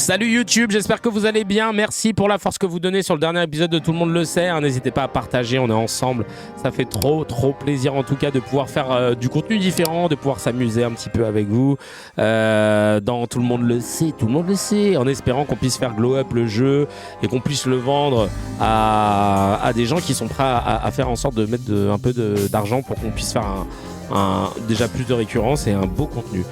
Salut YouTube, j'espère que vous allez bien. Merci pour la force que vous donnez sur le dernier épisode de Tout le monde le sait. N'hésitez pas à partager, on est ensemble. Ça fait trop plaisir en tout cas de pouvoir faire du contenu différent, de pouvoir s'amuser un petit peu avec vous. Dans Tout le monde le sait, en espérant qu'on puisse faire glow up le jeu et qu'on puisse le vendre à des gens qui sont prêts à faire en sorte de mettre un peu d'argent pour qu'on puisse faire déjà plus de récurrence et un beau contenu.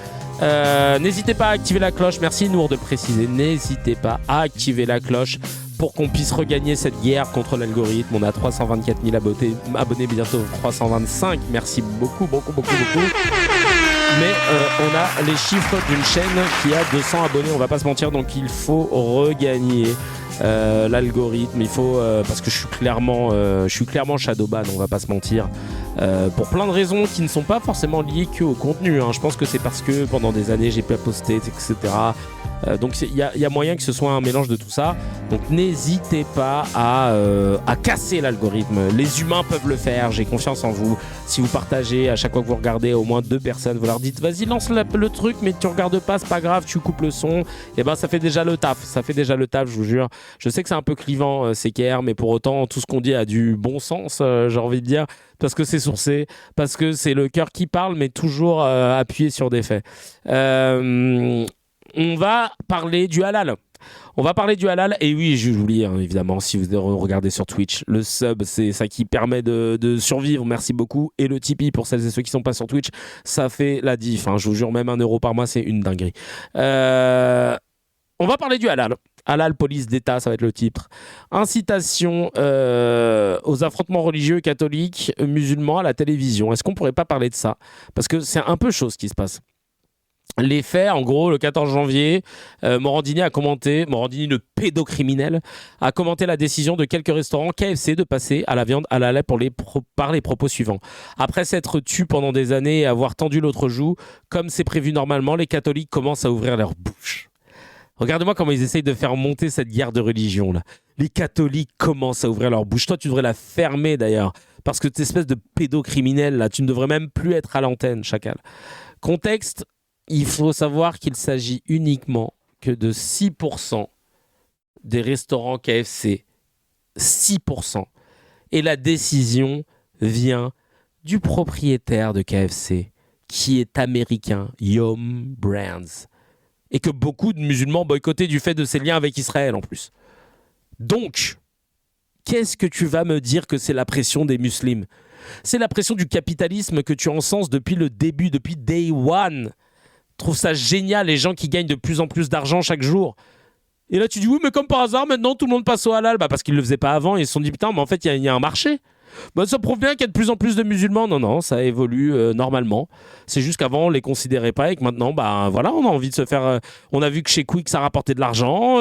N'hésitez pas à activer la cloche, merci Nour de le préciser, n'hésitez pas à activer la cloche pour qu'on puisse regagner cette guerre contre l'algorithme. On a 324 000 abonnés, bientôt 325, merci beaucoup. Mais on a les chiffres d'une chaîne qui a 200 abonnés, on va pas se mentir, donc il faut regagner l'algorithme. Il faut parce que je suis clairement shadowban, on va pas se mentir, pour plein de raisons qui ne sont pas forcément liées qu'au contenu, hein. Je pense que c'est parce que pendant des années j'ai pas posté, etc. Donc il y a moyen que ce soit un mélange de tout ça. Donc n'hésitez pas à casser l'algorithme. Les humains peuvent le faire, j'ai confiance en vous. Si vous partagez à chaque fois que vous regardez au moins 2 personnes, vous leur dites vas-y lance le truc, mais tu regardes pas, c'est pas grave, tu coupes le son, et ben ça fait déjà le taf, je vous jure. Je sais que c'est un peu clivant CKR, mais pour autant tout ce qu'on dit a du bon sens, j'ai envie de dire, parce que c'est sourcé, parce que c'est le cœur qui parle, mais toujours appuyé sur des faits. On va parler du halal. Et oui, j'oublie, hein, évidemment, si vous regardez sur Twitch, le sub, c'est ça qui permet de survivre, merci beaucoup. Et le Tipeee, pour celles et ceux qui sont pas sur Twitch, ça fait la diff, hein, je vous jure, même 1 euro par mois, c'est une dinguerie. On va parler du halal. Halal, police d'État, ça va être le titre. Incitation aux affrontements religieux catholiques, musulmans à la télévision. Est-ce qu'on pourrait pas parler de ça? Parce que c'est un peu chaud ce qui se passe. Les faits, en gros, le 14 janvier, Morandini, le pédocriminel, a commenté la décision de quelques restaurants KFC de passer à la viande halal par les propos suivants. Après s'être tus pendant des années et avoir tendu l'autre joue, comme c'est prévu normalement, les catholiques commencent à ouvrir leur bouche. Regardez-moi comment ils essayent de faire monter cette guerre de religion, là. Les catholiques commencent à ouvrir leur bouche. Toi, tu devrais la fermer, d'ailleurs. Parce que cette espèce de pédocriminel, là, tu ne devrais même plus être à l'antenne, chacal. Contexte, il faut savoir qu'il s'agit uniquement que de 6% des restaurants KFC. 6%. Et la décision vient du propriétaire de KFC, qui est américain, Yum Brands. Et que beaucoup de musulmans boycottaient du fait de ses liens avec Israël en plus. Donc, qu'est-ce que tu vas me dire que c'est la pression des musulmans? C'est la pression du capitalisme que tu encenses depuis le début, depuis day one. Trouve ça génial, les gens qui gagnent de plus en plus d'argent chaque jour. Et là tu dis oui, mais comme par hasard maintenant tout le monde passe au halal. Bah parce qu'ils le faisaient pas avant et ils se sont dit putain mais en fait il y a un marché. Bah ça prouve bien qu'il y a de plus en plus de musulmans. Non, ça évolue normalement. C'est juste qu'avant on les considérait pas et que maintenant bah voilà, on a envie de se faire. On a vu que chez Quick ça rapportait de l'argent.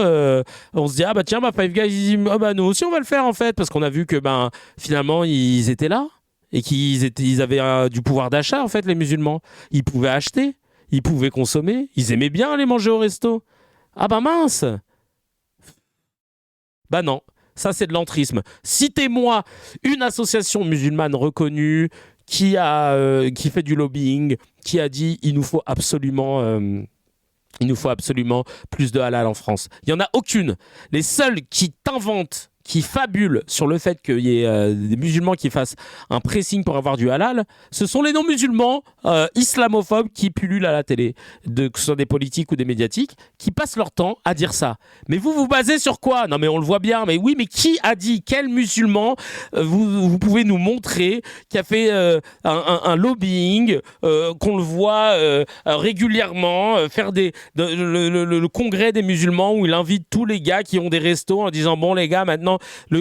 On se dit ah bah tiens, bah Five Guys, ah bah nous aussi on va le faire en fait, parce qu'on a vu que ben finalement ils étaient là et ils avaient du pouvoir d'achat en fait, les musulmans. Ils pouvaient acheter. Ils pouvaient consommer, ils aimaient bien aller manger au resto. Ah bah mince. Bah non, ça c'est de l'entrisme. Citez-moi une association musulmane reconnue qui fait du lobbying, qui a dit il nous faut absolument plus de halal en France. Il n'y en a aucune. Les seuls qui t'inventent, qui fabulent sur le fait qu'il y ait des musulmans qui fassent un pressing pour avoir du halal, ce sont les non-musulmans islamophobes qui pullulent à la télé, que ce soit des politiques ou des médiatiques, qui passent leur temps à dire ça. Mais vous basez sur quoi? Non mais on le voit bien, mais oui, mais qui a dit? Quel musulman vous pouvez nous montrer qui a fait un lobbying, qu'on le voit régulièrement faire le congrès des musulmans où il invite tous les gars qui ont des restos en disant bon les gars maintenant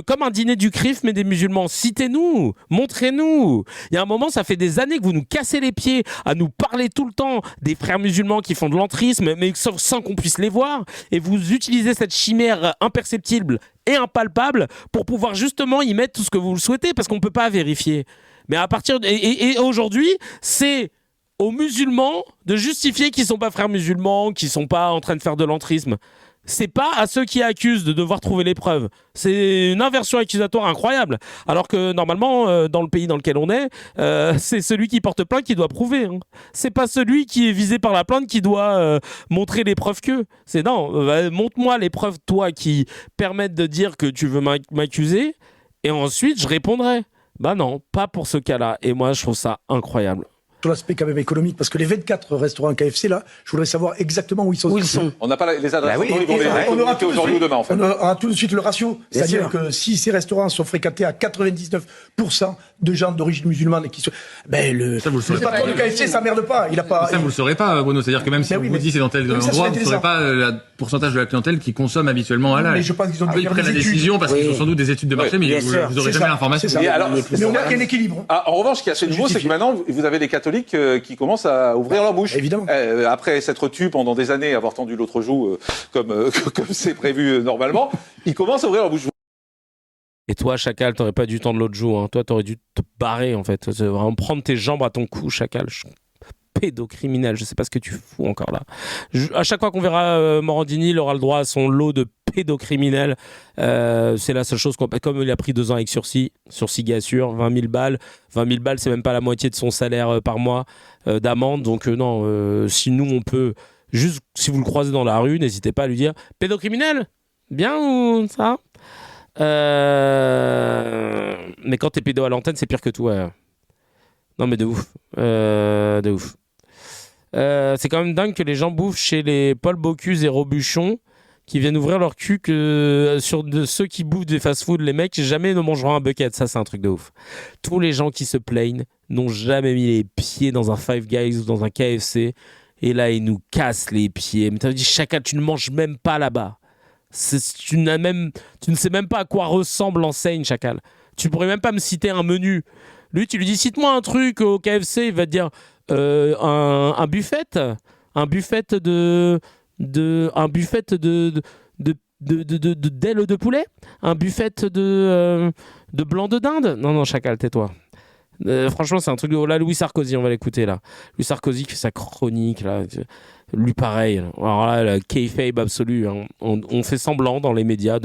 comme un dîner du CRIF mais des musulmans, citez-nous, montrez-nous. Il y a un moment, ça fait des années que vous nous cassez les pieds à nous parler tout le temps des frères musulmans qui font de l'entrisme mais sans qu'on puisse les voir, et vous utilisez cette chimère imperceptible et impalpable pour pouvoir justement y mettre tout ce que vous le souhaitez parce qu'on ne peut pas vérifier. Mais à partir et aujourd'hui, c'est aux musulmans de justifier qu'ils ne sont pas frères musulmans, qu'ils ne sont pas en train de faire de l'entrisme. C'est pas à ceux qui accusent de devoir trouver les preuves. C'est une inversion accusatoire incroyable. Alors que normalement, dans le pays dans lequel on est, c'est celui qui porte plainte qui doit prouver. Hein. C'est pas celui qui est visé par la plainte qui doit montrer les preuves que. C'est non, montre-moi les preuves, toi, qui permettent de dire que tu veux m'accuser, et ensuite je répondrai. Bah non, pas pour ce cas-là. Et moi, je trouve ça incroyable. Sur l'aspect quand même économique, parce que les 24 restaurants KFC, là, je voudrais savoir exactement où ils sont. On n'a pas les adresses, ils vont les on aura tout aujourd'hui ou demain, en fait. On aura tout de suite le ratio. C'est-à-dire que si ces restaurants sont fréquentés à 99% de gens d'origine musulmane et qui sont... Ça, vous le saurez le patron du KFC s'emmerde pas. Il a pas... Ça, vous le saurez pas, Bruno. C'est-à-dire que même si vous dites c'est dans tel endroit, vous ne saurez pas le pourcentage de la clientèle qui consomme habituellement halal. Mais je pense qu'ils ont dû ils prennent la décision parce qu'ils ont sans doute des études de marché, mais vous n'aurez jamais l'information. Mais on voit qu'il y a un équilibre. En revanche, ce qui est assez nouveau, c'est que maintenant, vous avez les catholiques qui commencent à ouvrir leur bouche. Évidemment. Après s'être tus pendant des années, avoir tendu l'autre joue comme c'est prévu normalement, ils commencent à ouvrir leur bouche. Et toi, Chacal, t'aurais pas dû tendre l'autre joue. Hein. Toi, t'aurais dû te barrer, en fait. Vraiment prendre tes jambes à ton cou, Chacal. Pédocriminel, je sais pas ce que tu fous encore là. À chaque fois qu'on verra Morandini, il aura le droit à son lot de pédocriminels. C'est la seule chose comme il a pris 2 ans avec sursis gassure, 20 000 balles. 20 000 balles, c'est même pas la moitié de son salaire par mois d'amende. Donc non, si nous on peut, juste si vous le croisez dans la rue, n'hésitez pas à lui dire pédocriminel, bien ou ça. Mais quand t'es pédo à l'antenne, c'est pire que tout. Non mais de ouf, de ouf. C'est quand même dingue que les gens bouffent chez les Paul Bocuse et Robuchon qui viennent ouvrir leur cul que sur ceux qui bouffent des fast-food, les mecs jamais ne mangeront un bucket. Ça, c'est un truc de ouf. Tous les gens qui se plaignent n'ont jamais mis les pieds dans un Five Guys ou dans un KFC. Et là, ils nous cassent les pieds. Mais t'as dit, Chacal, tu ne manges même pas là-bas. Tu ne sais même pas à quoi ressemble l'enseigne, Chacal. Tu pourrais même pas me citer un menu. Lui, tu lui dis, cite-moi un truc au KFC, il va te dire un buffet de d'ailes de poulet, un buffet de blanc de dinde. Non, Chacal, tais-toi. Franchement, c'est un truc de... Là, Louis Sarkozy, on va l'écouter, là. Louis Sarkozy qui fait sa chronique, là. Lui, pareil. Alors là, la kayfabe absolue. Hein. On fait semblant dans les médias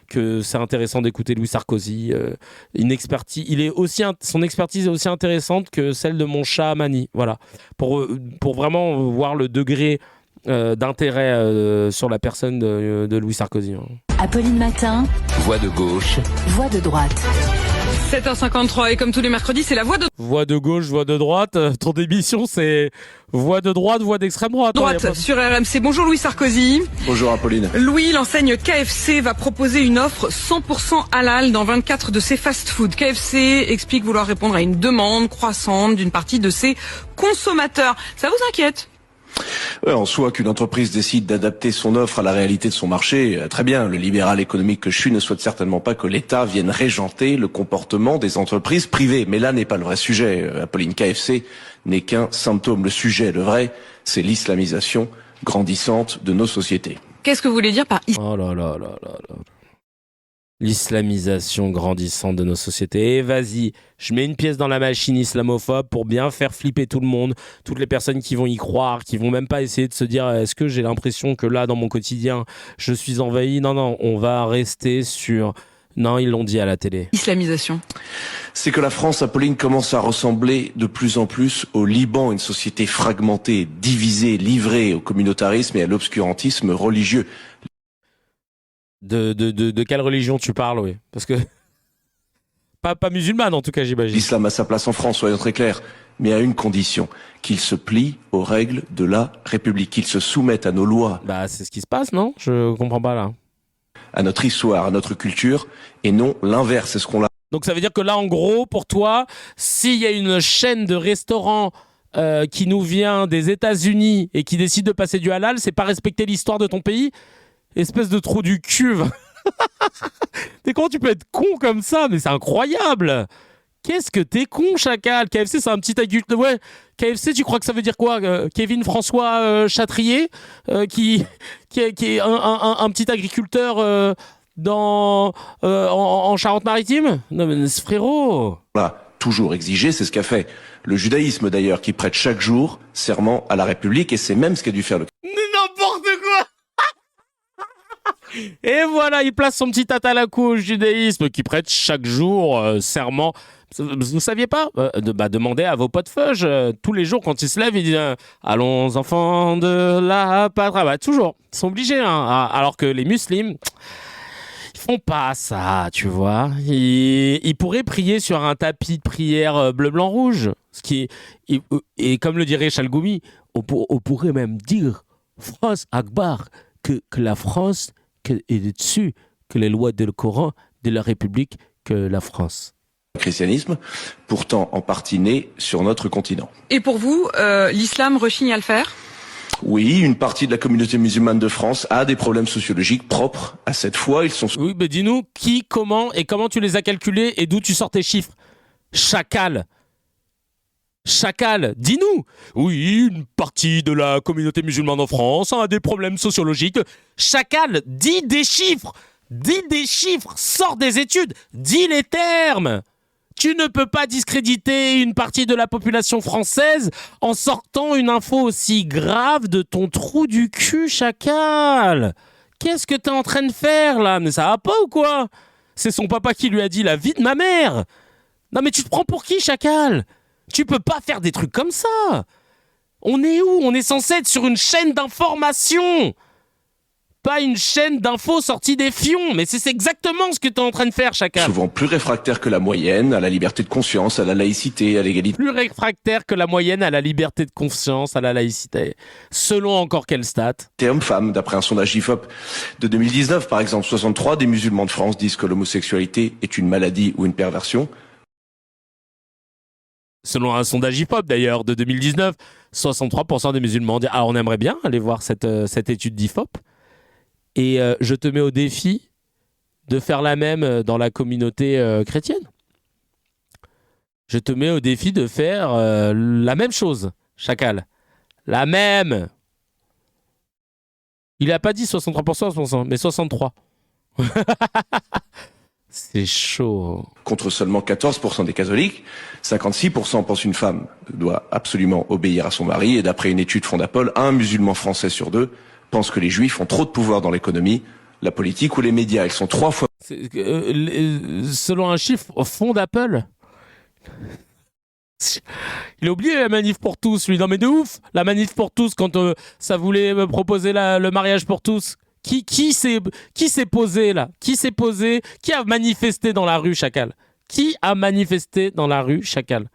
que c'est intéressant d'écouter Louis Sarkozy. Une expertise... Son expertise est aussi intéressante que celle de mon chat Mani. Voilà. Pour vraiment voir le degré d'intérêt sur la personne de Louis Sarkozy. Hein. Apolline Matin. Voix de gauche. Voix de droite. 7h53 et comme tous les mercredis, c'est la voix de voix de gauche, voix de droite. Ton émission, c'est voix de droite, voix d'extrême droite. Droite sur RMC. Bonjour Louis Sarkozy. Bonjour Apolline. Louis, l'enseigne KFC va proposer une offre 100% halal dans 24 de ses fast-food. KFC explique vouloir répondre à une demande croissante d'une partie de ses consommateurs. Ça vous inquiète ? En soi, qu'une entreprise décide d'adapter son offre à la réalité de son marché, très bien. Le libéral économique que je suis ne souhaite certainement pas que l'État vienne régenter le comportement des entreprises privées. Mais là n'est pas le vrai sujet. Apolline, KFC n'est qu'un symptôme. Le sujet, le vrai, c'est l'islamisation grandissante de nos sociétés. Qu'est-ce que vous voulez dire par Oh là là là là là. L'islamisation grandissante de nos sociétés. Et vas-y, je mets une pièce dans la machine islamophobe pour bien faire flipper tout le monde, toutes les personnes qui vont y croire, qui vont même pas essayer de se dire est-ce que j'ai l'impression que là, dans mon quotidien, je suis envahi. Non, on va rester sur... Non, ils l'ont dit à la télé. Islamisation. C'est que la France, Apolline, commence à ressembler de plus en plus au Liban, une société fragmentée, divisée, livrée au communautarisme et à l'obscurantisme religieux. De quelle religion tu parles, oui? Parce que... Pas musulmane, en tout cas, j'imagine. L'islam a sa place en France, soyons très clairs, mais à une condition, qu'il se plie aux règles de la République, qu'il se soumette à nos lois. Bah, c'est ce qui se passe, non? Je comprends pas, là. À notre histoire, à notre culture, et non l'inverse, c'est ce qu'on a. Donc ça veut dire que là, en gros, pour toi, s'il y a une chaîne de restaurants qui nous vient des États-Unis et qui décide de passer du halal, c'est pas respecter l'histoire de ton pays? Espèce de trou du cul. Mais comment tu peux être con comme ça? Mais c'est incroyable. Qu'est-ce que t'es con, Chacal? KFC, c'est un petit adulte. Ouais, KFC, tu crois que ça veut dire quoi? Kevin François Châtrier, qui est un petit agriculteur en Charente-Maritime? Non, mais frérot. Voilà, toujours exigé, c'est ce qu'a fait le judaïsme d'ailleurs, qui prête chaque jour serment à la République, et c'est même ce qu'a dû faire le... Mais n'importe quoi. Et voilà, il place son petit tatalakou au judaïsme qui prête chaque jour serment. Vous saviez pas demandez à vos potes feuges tous les jours quand ils se lèvent, ils disent allons enfants de la patrie. Toujours, ils sont obligés. Alors que les musulmans, ils font pas ça, tu vois. Ils pourraient prier sur un tapis de prière bleu, blanc, rouge. Et comme le dirait Chalgoumi, on pourrait même dire France Akbar, que la France est dessus, que les lois du Coran de la République que la France. Christianisme, pourtant en partie né sur notre continent. Et pour vous, l'islam rechigne à le faire ? Oui, une partie de la communauté musulmane de France a des problèmes sociologiques propres à cette foi. Ils sont... Oui, mais dis-nous qui, comment et comment tu les as calculés et d'où tu sors tes chiffres. Chacal, dis-nous. Oui, une partie de la communauté musulmane en France a des problèmes sociologiques. Chacal, dis des chiffres, sors des études, dis les termes. Tu ne peux pas discréditer une partie de la population française en sortant une info aussi grave de ton trou du cul, Chacal. Qu'est-ce que t'es en train de faire, là ? Mais ça va pas ou quoi ? C'est son papa qui lui a dit la vie de ma mère. Non mais tu te prends pour qui, Chacal ? Tu peux pas faire des trucs comme ça. On est où ? On est censé être sur une chaîne d'information. Pas une chaîne d'infos sortie des fions. Mais c'est exactement ce que tu es en train de faire, Chacal. Souvent plus réfractaires que la moyenne, à la liberté de conscience, à la laïcité, à l'égalité. Plus réfractaires que la moyenne à la liberté de conscience, à la laïcité. Selon encore quelle stat ? Hommes-femmes, d'après un sondage IFOP de 2019, par exemple, 63 des musulmans de France disent que l'homosexualité est une maladie ou une perversion. Selon un sondage IFOP d'ailleurs de 2019, 63% des musulmans disent « Ah, on aimerait bien aller voir cette étude d'IFOP. » Et je te mets au défi de faire la même dans la communauté chrétienne. Je te mets au défi de faire la même chose, Chacal. La même. Il n'a pas dit 63%, mais 63%. C'est chaud. Contre seulement 14% des catholiques, 56% pensent une femme doit absolument obéir à son mari. Et d'après une étude Fondapol, un musulman français sur deux pense que les juifs ont trop de pouvoir dans l'économie, la politique ou les médias. Ils sont 3 fois... selon un chiffre Fondapol, il a oublié la manif pour tous, lui. Non mais de ouf, la manif pour tous quand ça voulait me proposer le mariage pour tous. Qui s'est posé là ? Qui s'est posé ? Qui a manifesté dans la rue, Chacal ? Qui a manifesté dans la rue, Chacal ?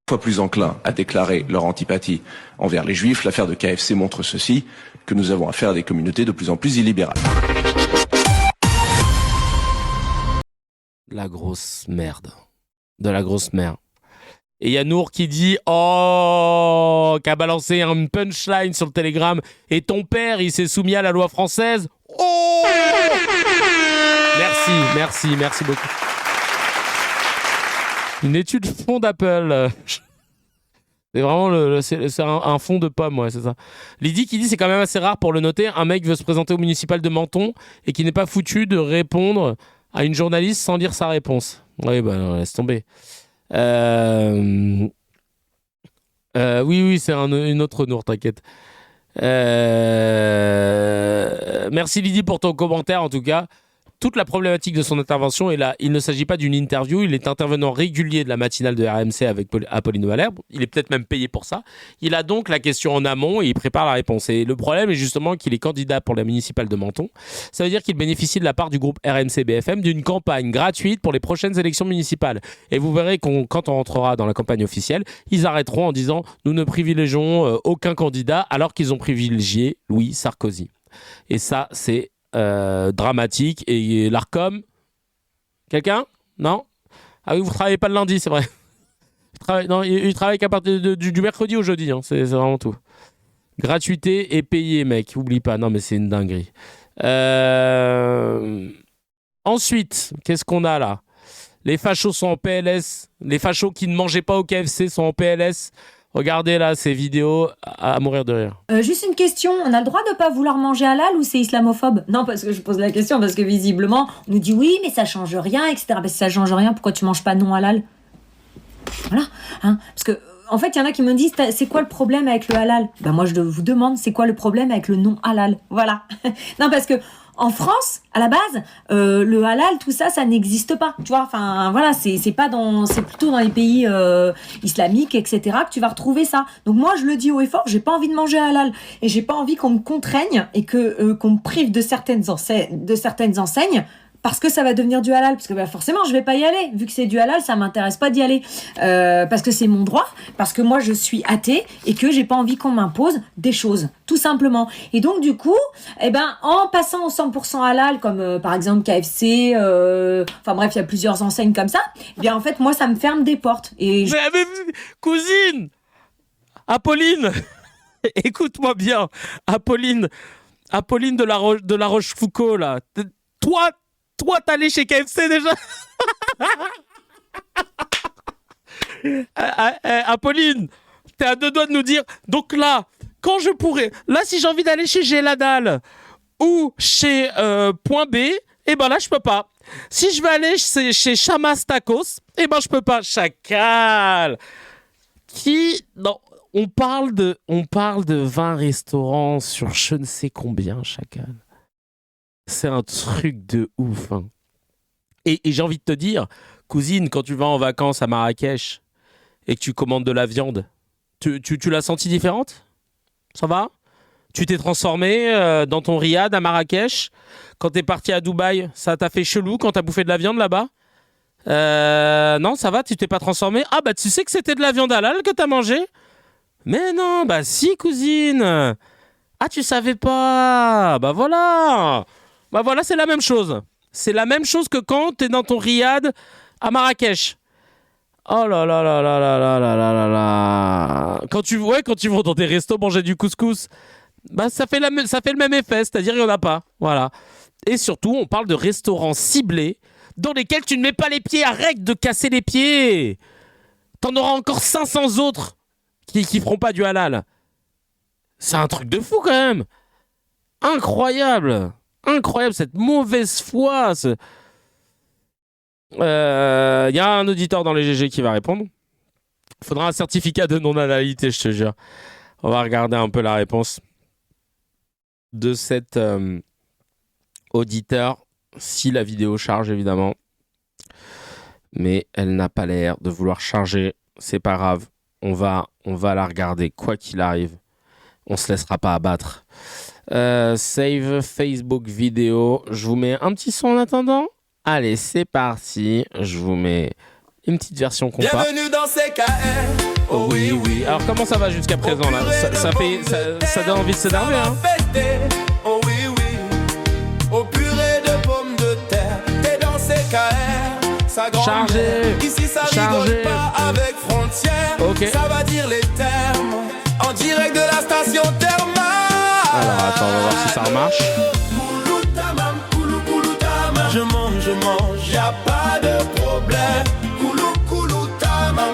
Fois plus enclins à déclarer leur antipathie envers les juifs. L'affaire de KFC montre ceci, que nous avons affaire à des communautés de plus en plus illibérales. La grosse merde. De la grosse merde. Et il y a Nour qui dit « Oh !» qui a balancé une punchline sur le Telegram. « Et ton père, il s'est soumis à la loi française. » Oh ! Merci beaucoup. Une étude Fondapol. C'est vraiment c'est un fond de pomme, ouais, c'est ça. Lydie qui dit c'est quand même assez rare pour le noter. Un mec veut se présenter au municipal de Menton et qui n'est pas foutu de répondre à une journaliste sans lire sa réponse. Oui, bah laisse tomber. Oui, c'est une autre Nour, t'inquiète. Merci Lydie pour ton commentaire en tout cas. Toute la problématique de son intervention est là. Il ne s'agit pas d'une interview. Il est intervenant régulier de la matinale de RMC avec Apolline Malherbe. Il est peut-être même payé pour ça. Il a donc la question en amont et il prépare la réponse. Et le problème est justement qu'il est candidat pour la municipale de Menton. Ça veut dire qu'il bénéficie de la part du groupe RMC BFM d'une campagne gratuite pour les prochaines élections municipales. Et vous verrez quand on rentrera dans la campagne officielle, ils arrêteront en disant « Nous ne privilégions aucun candidat alors qu'ils ont privilégié Louis Sarkozy ». Et ça, c'est dramatique. Et l'Arcom, quelqu'un ? Non ? Ah oui, vous travaillez pas le lundi, c'est vrai. Il travaille qu'à partir du mercredi au jeudi, hein. C'est vraiment tout. Gratuité et payé, mec, oublie pas. Non mais c'est une dinguerie. Ensuite, qu'est-ce qu'on a là ? Les fachos sont en PLS. Les fachos qui ne mangeaient pas au KFC sont en PLS. Regardez là ces vidéos à mourir de rire. Juste une question, on a le droit de pas vouloir manger halal ou c'est islamophobe ? Non, parce que je pose la question parce que visiblement on nous dit oui mais ça change rien, etc. Ben, si ça change rien, pourquoi tu manges pas non halal ? Voilà, hein ? Parce que en fait, il y en a qui me disent, c'est quoi le problème avec le halal ? Ben moi, je vous demande, c'est quoi le problème avec le non halal ? Voilà. Non, parce que en France, à la base, le halal, tout ça, ça n'existe pas. Tu vois, enfin, voilà, c'est plutôt dans les pays islamiques, etc., que tu vas retrouver ça. Donc moi, je le dis haut et fort, j'ai pas envie de manger halal et j'ai pas envie qu'on me contraigne et qu'on me prive de certaines enseignes. Parce que ça va devenir du halal, parce que forcément je vais pas y aller, vu que c'est du halal, ça m'intéresse pas d'y aller, parce que c'est mon droit, parce que moi je suis athée et que j'ai pas envie qu'on m'impose des choses, tout simplement. Et donc du coup, en passant au 100% halal, comme par exemple KFC, enfin bref, il y a plusieurs enseignes comme ça, en fait moi ça me ferme des portes. Et mais cousine, Apolline, écoute-moi bien, Apolline de la Rochefoucauld là, Toi, t'es allé chez KFC déjà. Apolline, t'es à deux doigts de nous dire. Donc là, quand je pourrais, là, si j'ai envie d'aller chez Géladal ou chez Point B, là, je peux pas. Si je veux aller chez Chamas Tacos, je peux pas. Chacal. Non, on parle de 20 restaurants sur je ne sais combien, Chacal. C'est un truc de ouf. Hein. Et j'ai envie de te dire, cousine, quand tu vas en vacances à Marrakech et que tu commandes de la viande, tu l'as sentie différente ? Ça va ? Tu t'es transformé dans ton riad à Marrakech ? Quand t'es parti à Dubaï, ça t'a fait chelou quand t'as bouffé de la viande là-bas ? Non, ça va, tu t'es pas transformé ? Ah bah tu sais que c'était de la viande halal que t'as mangé ? Mais non, bah si, cousine. Ah, tu savais pas ? Bah voilà. Bah voilà, c'est la même chose. C'est la même chose que quand t'es dans ton riad à Marrakech. Oh là là là là là là là là là. Quand tu vas dans des restos manger du couscous, ça fait le même effet, c'est-à-dire il n'y en a pas. Voilà. Et surtout, on parle de restaurants ciblés dans lesquels tu ne mets pas les pieds. Arrête de casser les pieds. T'en auras encore 500 autres qui feront pas du halal. C'est un truc de fou quand même. Incroyable cette mauvaise foi. Y a un auditeur dans les GG qui va répondre. Il faudra un certificat de non-halalité, je te jure. On va regarder un peu la réponse de cet auditeur, si la vidéo charge évidemment. Mais elle n'a pas l'air de vouloir charger. C'est pas grave. On va la regarder quoi qu'il arrive. On se laissera pas abattre. Save Facebook vidéo. Je vous mets un petit son en attendant. Allez, c'est parti. Je vous mets une petite version compas. Bienvenue dans CKR. Oh oui, oui. Alors, comment ça va jusqu'à présent là ? Ça donne envie de s'énerver, hein ? Oh oui, oui. Au purée de pommes de terre. T'es dans CKR. Ça grandit. Chargé. Ici, ça rigole pas avec frontières. Ok. Ça va dire les termes. En direct de la station thermale. Alors, attends, on va voir si ça remarche. Je mange, y'a pas de problème. Koulou tamam,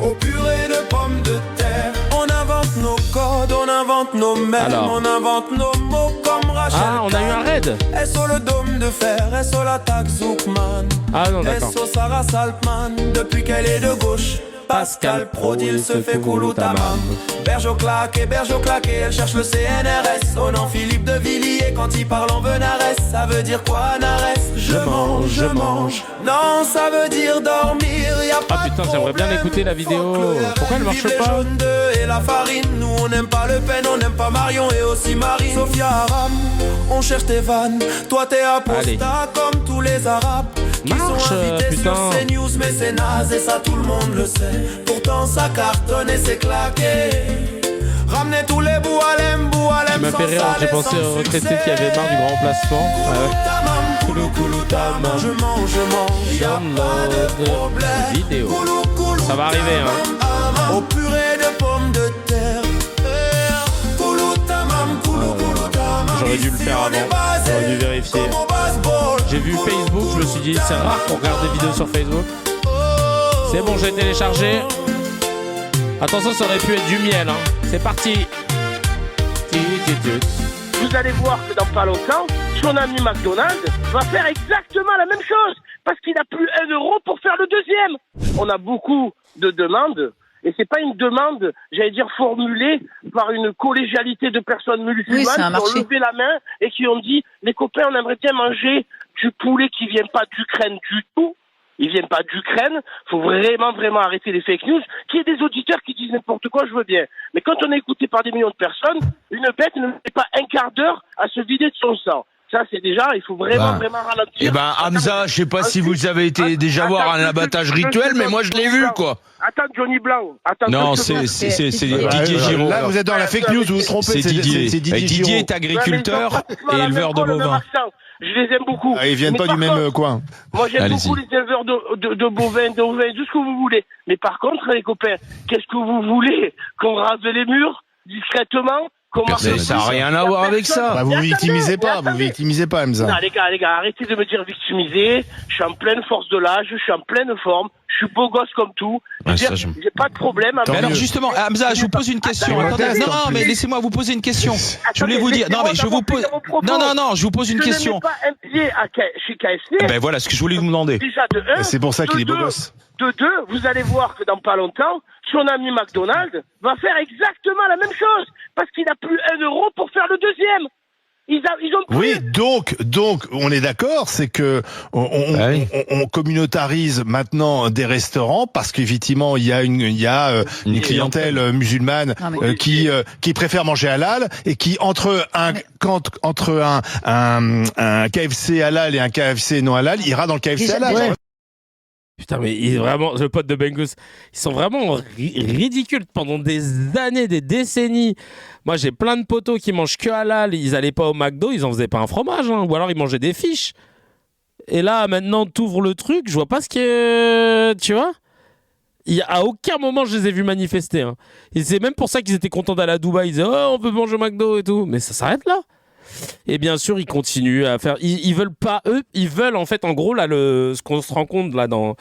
au purée de pommes de terre. On invente nos codes, on invente nos mèmes, on invente nos mots comme Rachel. Ah, on a eu un raid. SO le dôme de fer, SO l'attaque Zoukman. Ah non, d'accord. SO Sarah Saltman, depuis qu'elle est de gauche. Pascal Prodil se fait koulou tamam. Berge au claqué, elle cherche le CNRS. Au nom Philippe de Villiers, quand il parle en Benares. Ça veut dire quoi, Nares? Je mange. Non, ça veut dire dormir, y a pas. Ah putain, j'aimerais bien écouter la vidéo. Pourquoi elle marche pas? Et la farine, nous on n'aime pas Le Pen, on n'aime pas Marion et aussi Marine. Sophia Aram, on cherche tes vannes. Toi t'es apostat comme tous les Arabes. Qui sont invités sur CNews, mais c'est naze et ça tout le monde le sait. Pourtant ça cartonne et c'est claqué. Ramenez tous les boualem. Tu m'as fait rire, j'ai pensé aux retraités qui avaient marre du grand remplacement. Koulou tamam, je mange, y'a pas de problème. Vidéo. Ça va arriver, hein. Au purée de pommes de terre. Koulou tamam. J'aurais dû le faire avant, j'aurais dû vérifier. J'ai vu Facebook, je me suis dit c'est rare qu'on regarde des vidéos sur Facebook. C'est bon, j'ai téléchargé. Attention, ça aurait pu être du miel, hein. C'est parti. Vous allez voir que dans pas longtemps, son ami McDonald's va faire exactement la même chose parce qu'il n'a plus 1 euro pour faire le deuxième. On a beaucoup de demandes Et c'est pas une demande, j'allais dire, formulée par une collégialité de personnes musulmanes qui ont levé la main et qui ont dit, les copains, on aimerait bien manger du poulet qui vient pas d'Ukraine du tout. Ils viennent pas d'Ukraine. Faut vraiment arrêter les fake news. Qu'il y ait des auditeurs qui disent n'importe quoi, je veux bien. Mais quand on est écouté par des millions de personnes, une bête ne met pas un quart d'heure à se vider de son sang. Ça, c'est déjà, il faut vraiment ralentir. Eh ben, Hamza, je sais pas si vous avez été déjà voir un abattage rituel, mais moi je l'ai vu, quoi. Attends, Johnny Blanc. Non, c'est Didier Giraud. Là, vous êtes dans la fake news, vous vous trompez. C'est Didier. Didier est agriculteur et éleveur de bovins. Je les aime beaucoup. Ils viennent pas du même coin. Moi, j'aime beaucoup les éleveurs de bovins, tout ce que vous voulez. Mais par contre, les copains, qu'est-ce que vous voulez? Qu'on rase les murs discrètement? Mais ça n'a rien à voir avec ça. Bah, vous victimisez pas, Hamza. Non, les gars, arrêtez de me dire victimisé. Je suis en pleine force de l'âge, je suis en pleine forme, je suis beau gosse comme tout. J'ai pas de problème. Mais alors justement, Hamza, je vous pose une question. Attendez, non, mais laissez-moi vous poser une question. Je voulais vous dire, non, mais je vous pose, non, je vous pose une question. Je ne mets pas un pied chez KFC. Ben voilà ce que je voulais vous demander. Déjà de 1. C'est pour ça qu'il est beau gosse. De 2, vous allez voir que dans pas longtemps, son ami McDonald's va faire exactement la même chose. Parce qu'il n'a plus 1 euro pour faire le deuxième. Ils ont plus... Oui, donc, on est d'accord, c'est que on communautarise maintenant des restaurants parce qu'effectivement il y a une clientèle musulmane qui préfère manger halal et qui entre un KFC halal et un KFC non halal, ira dans le KFC halal. Ouais. Putain, mais vraiment, le pote de Bengus, ils sont vraiment ridicules pendant des années, des décennies. Moi, j'ai plein de potos qui mangent que halal. Ils allaient pas au McDo, ils en faisaient pas un fromage, hein, ou alors ils mangeaient des fiches. Et là, maintenant, t'ouvres le truc, je vois pas ce que... Tu vois ? À aucun moment, je les ai vus manifester. Hein. Et c'est même pour ça qu'ils étaient contents d'aller à Dubaï. Ils disaient, oh, on peut manger au McDo et tout. Mais ça s'arrête là. Et bien sûr, ils continuent à faire. Ils veulent pas, eux, ils veulent en fait, en gros, là, ce qu'on se rend compte là dans